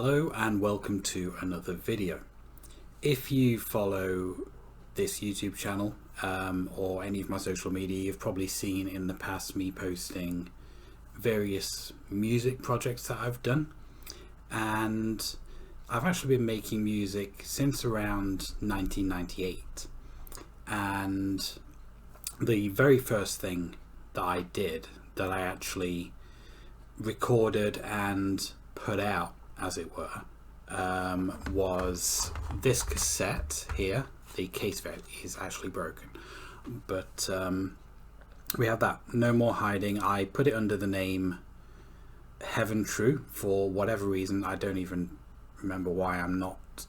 Hello and welcome to another video. If you follow this YouTube channel or any of my social media, you've probably seen in the past me posting various music projects that I've done, and I've actually been making music since around 1998, and the very first thing that I did, that I actually recorded and put out, as it were, was this cassette here. The case of it is actually broken, but we have that, No More Hiding. I put it under the name Heaven True for whatever reason. I don't even remember why. I'm not,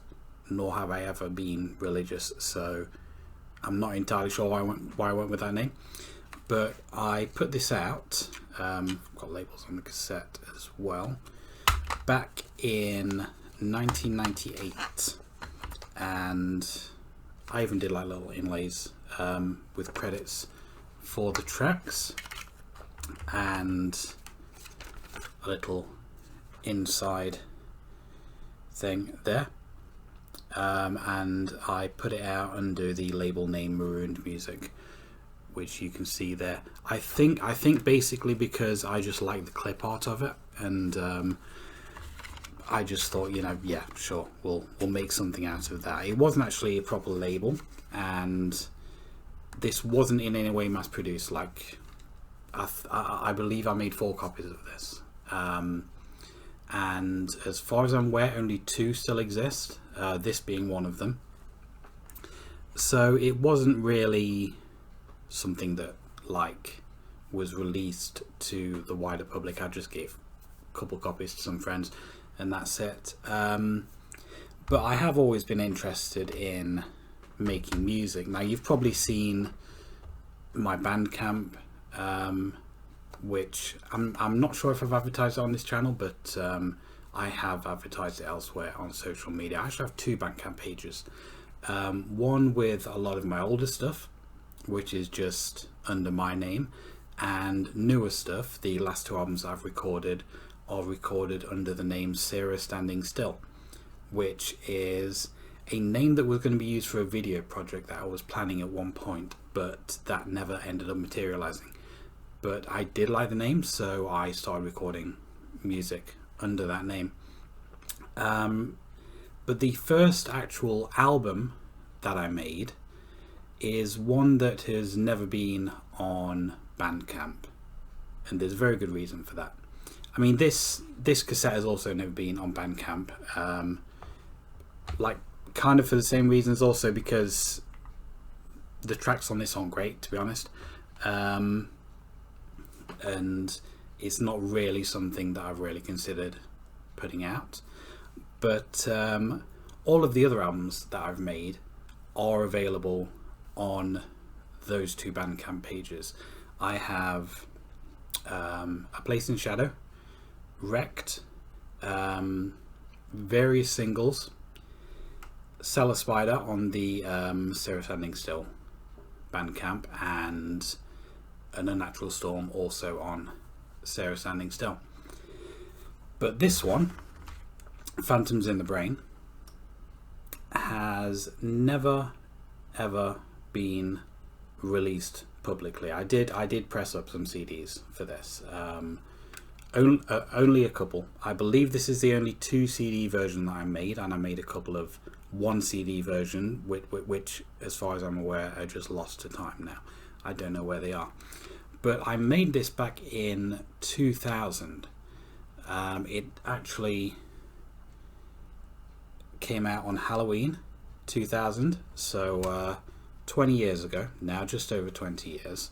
nor have I ever been religious, so I'm not entirely sure why I went with that name. But I put this out, got labels on the cassette as well, back in 1998, and I even did like little inlays with credits for the tracks and a little inside thing there, and I put it out under the label name Marooned Music, which you can see there. I think basically because I just like the clip art of it, and I just thought, you know, yeah, sure, we'll make something out of that. It wasn't actually a proper label, and this wasn't in any way mass produced. Like, I believe I made 4 copies of this, and as far as I'm aware, only 2 still exist, this being one of them. So it wasn't really something that like was released to the wider public. I just gave a couple copies to some friends, and that's it. But I have always been interested in making music. Now, you've probably seen my Bandcamp, which I'm not sure if I've advertised it on this channel, but I have advertised it elsewhere on social media. I actually have 2 Bandcamp pages. One with a lot of my older stuff, which is just under my name, and newer stuff. The last 2 albums I've recorded are recorded under the name Sarah Standing Still, which is a name that was going to be used for a video project that I was planning at one point, but that never ended up materializing. But I did like the name, so I started recording music under that name. But the first actual album that I made is one that has never been on Bandcamp, and there's a very good reason for that. I mean, this cassette has also never been on Bandcamp, like kind of for the same reasons, also because the tracks on this aren't great, to be honest, and it's not really something that I've really considered putting out. But all of the other albums that I've made are available on those 2 Bandcamp pages. I have A Place in Shadow, Wrecked, various singles, Cellar Spider on the Sarah Standing Still Bandcamp, and An Unnatural Storm also on Sarah Standing Still. But this one, Phantoms in the Brain, has never ever been released publicly. I did press up some CDs for this, only a couple. I believe this is the only 2 CD version that I made, and I made a couple of 1 CD version, which as far as I'm aware are just lost to time now. I don't know where they are, but I made this back in 2000. It actually came out on Halloween 2000, so 20 years ago now, just over 20 years.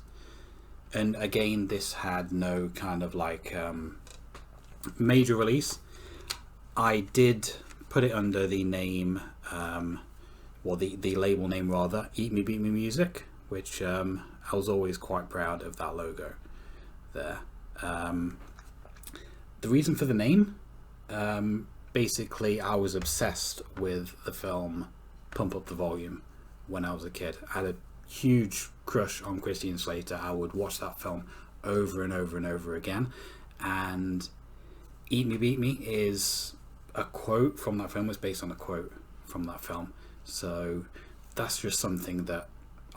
And again, this had no kind of like major release. I did put it under the name, well, the label name rather, Eat Me Beat Me Music, which I was always quite proud of that logo there. The reason for the name, basically I was obsessed with the film Pump Up the Volume when I was a kid. I had a huge crush on Christian Slater. I would watch that film over and over and over again, and Eat Me Beat Me is a quote from that film was based on a quote from that film. So that's just something that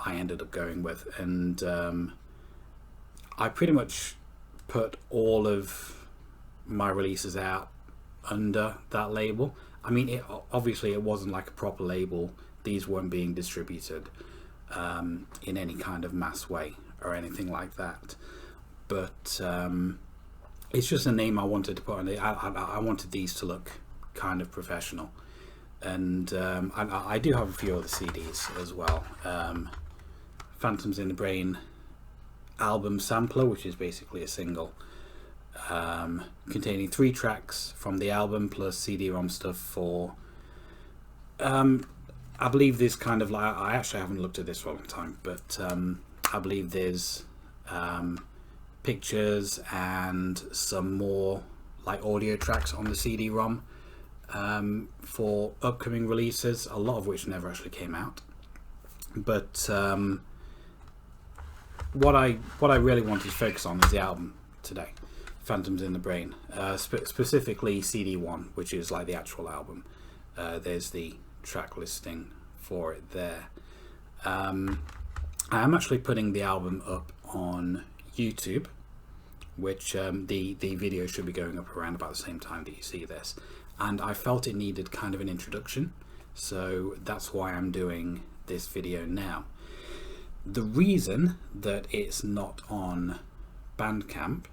I ended up going with, and I pretty much put all of my releases out under that label. I mean, obviously it wasn't like a proper label. These weren't being distributed in any kind of mass way or anything like that. But it's just a name I wanted to put on it. I wanted these to look kind of professional. And I do have a few other CDs as well. Phantoms in the Brain album sampler, which is basically a single containing 3 tracks from the album plus CD-ROM stuff for I believe this kind of like, I actually haven't looked at this for a long time, but I believe there's pictures and some more like audio tracks on the CD-ROM for upcoming releases, a lot of which never actually came out. But what I really wanted to focus on is the album today, Phantoms in the Brain, specifically CD1, which is like the actual album. There's the track listing for it there. I am actually putting the album up on YouTube, which the video should be going up around about the same time that you see this, and I felt it needed kind of an introduction, so that's why I'm doing this video now. The reason that it's not on Bandcamp,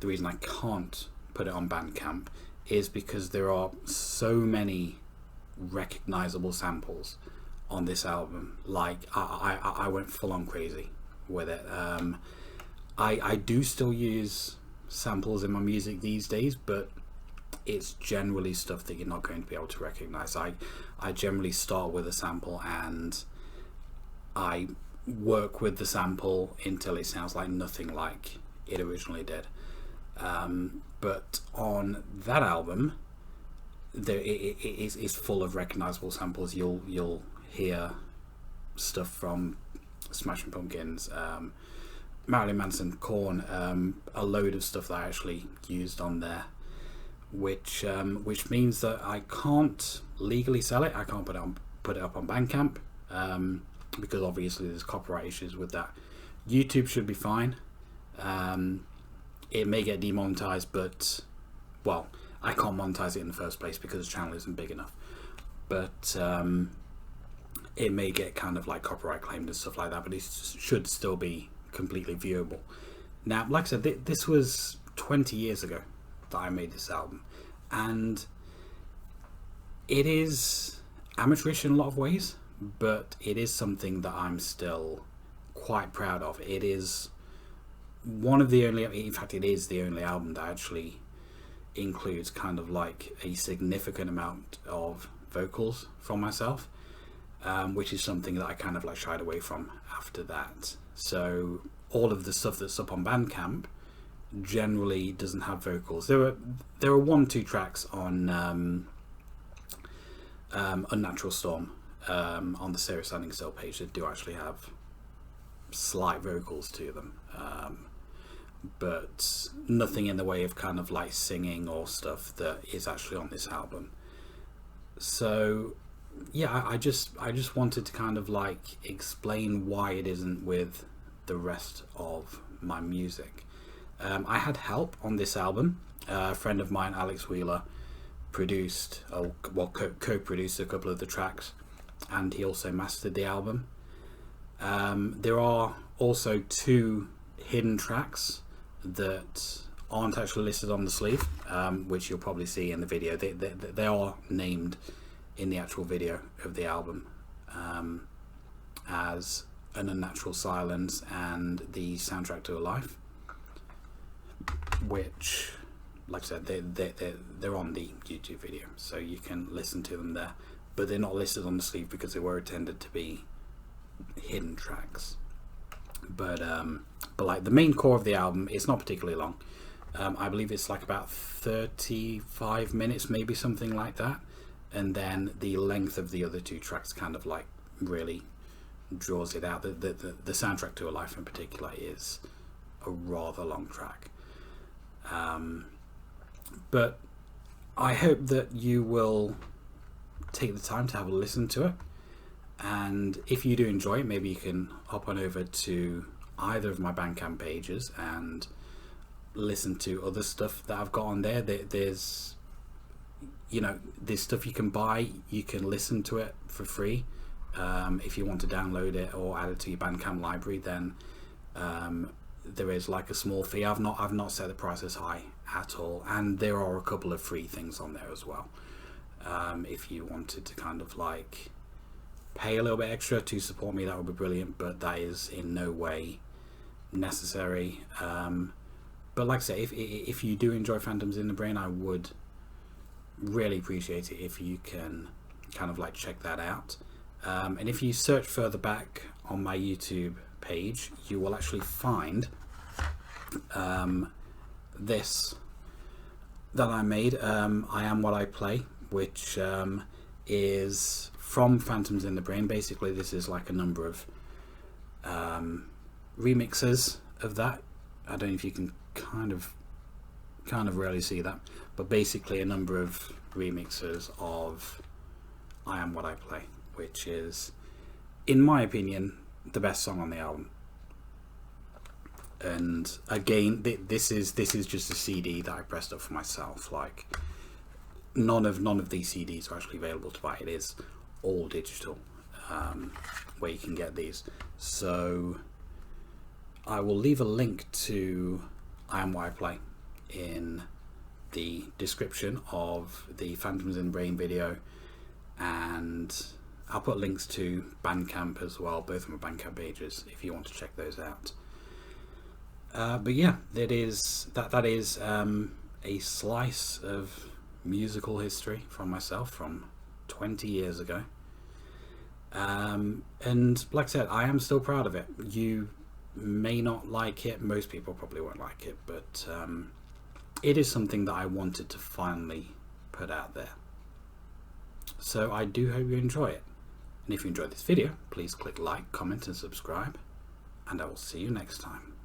the reason I can't put it on Bandcamp, is because there are so many recognizable samples on this album. Like I went full on crazy with it. I do still use samples in my music these days, but it's generally stuff that you're not going to be able to recognize. I generally start with a sample and I work with the sample until it sounds like nothing like it originally did. But on that album, it is full of recognizable samples. You'll hear stuff from Smashing Pumpkins, Marilyn Manson, Korn, a load of stuff that I actually used on there, which means that I can't legally sell it. I can't put it up on Bandcamp because obviously there's copyright issues with that. YouTube should be fine. It may get demonetized, but well, I can't monetize it in the first place because the channel isn't big enough. But it may get kind of like copyright claimed and stuff like that, but it should still be completely viewable. Now, like I said, this was 20 years ago that I made this album, and it is amateurish in a lot of ways, but it is something that I'm still quite proud of. It is one of the only, in fact it is the only album that actually includes kind of like a significant amount of vocals from myself, which is something that I kind of like shied away from after that. So all of the stuff that's up on Bandcamp generally doesn't have vocals. There are 1-2 tracks on Unnatural Storm on the Sarah Standing Still page that do actually have slight vocals to them, but nothing in the way of kind of like singing or stuff that is actually on this album. So yeah, I just wanted to kind of like explain why it isn't with the rest of my music. I had help on this album. A friend of mine, Alex Wheeler, produced, co-produced a couple of the tracks, and he also mastered the album. There are also 2 hidden tracks that aren't actually listed on the sleeve, which you'll probably see in the video. They are named in the actual video of the album as An Unnatural Silence and The Soundtrack to a Life, which, like I said, they're on the YouTube video, so you can listen to them there, but they're not listed on the sleeve because they were intended to be hidden tracks. But like the main core of the album, it's not particularly long. I believe it's like about 35 minutes, maybe something like that, and then the length of the other 2 tracks kind of like really draws it out. The Soundtrack to a Life in particular is a rather long track, but I hope that you will take the time to have a listen to it, and if you do enjoy it, maybe you can hop on over to either of my Bandcamp pages and listen to other stuff that I've got on there. There's stuff you can buy, you can listen to it for free. If you want to download it or add it to your Bandcamp library, then there is like a small fee. I've not set the price as high at all, and there are a couple of free things on there as well. If you wanted to kind of like pay a little bit extra to support me, that would be brilliant, but that is in no way necessary. But like I say, if you do enjoy Phantoms in the Brain, I would really appreciate it if you can kind of like check that out. And if you search further back on my YouTube page, you will actually find this that I made, I Am What I Play, which is from Phantoms in the Brain. Basically, this is like a number of remixes of that. I don't know if you can kind of really see that, but basically a number of remixes of I Am What I Play, which is, in my opinion, the best song on the album. And again, this is just a CD that I pressed up for myself. Like none of these CDs are actually available to buy. It is all digital, where you can get these. So I will leave a link to I Am What I Play in the description of the Phantoms in the Brain video, and I'll put links to Bandcamp as well, both of my Bandcamp pages, if you want to check those out. But yeah, that is a slice of musical history from myself from 20 years ago. And like I said, I am still proud of it. You may not like it, most people probably won't like it, but it is something that I wanted to finally put out there. So I do hope you enjoy it. And if you enjoyed this video, please click like, comment and subscribe, and I will see you next time.